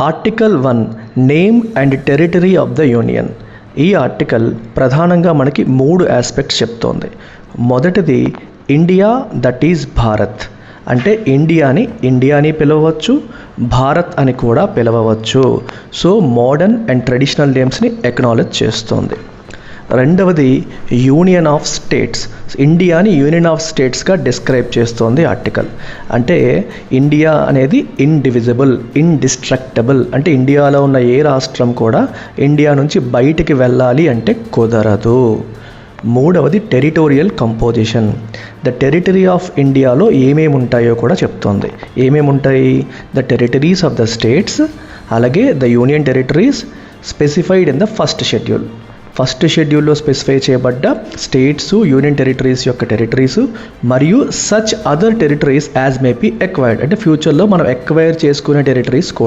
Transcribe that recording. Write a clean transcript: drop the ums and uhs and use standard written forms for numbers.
Article 1 name and territory of the union. ఈ article ప్రధానంగా మనకి 3 ఆస్పెక్ట్స్ చెప్తోంది. మొదటిది ఇండియా, దట్ ఈజ్ భారత్. అంటే ఇండియాని పిలవవచ్చు, భారత్ అని కూడా పిలవవచ్చు. సో మోడర్న్ అండ్ ట్రెడిషనల్ నేమ్స్ని ఎక్నాలెడ్జ్ చేస్తోంది. రెండవది యూనియన్ ఆఫ్ స్టేట్స్. ఇండియాని యూనియన్ ఆఫ్ స్టేట్స్గా డిస్క్రైబ్ చేస్తోంది ఆర్టికల్. అంటే ఇండియా అనేది ఇండివిజిబుల్, ఇండిస్ట్రక్టబుల్. అంటే ఇండియాలో ఉన్న ఏ రాష్ట్రం కూడా ఇండియా నుంచి బయటికి వెళ్ళాలి అంటే కుదరదు. మూడవది territorial composition. The territory of ఇండియాలో ఏమేమి ఉంటాయో కూడా చెప్తోంది. ఏమేమి ఉంటాయి? The territories of the states, అలాగే the union territories specified in the first schedule. First షెడ్యూల్లో స్పెసిఫై చేయబడ్డ స్టేట్స్, యూనియన్ టెరిటరీస్ యొక్క టెరిటరీస్ మరియు such other territories as may be acquired. అంటే ఫ్యూచర్లో మనం ఎక్వైర్ చేసుకునే టెరిటరీస్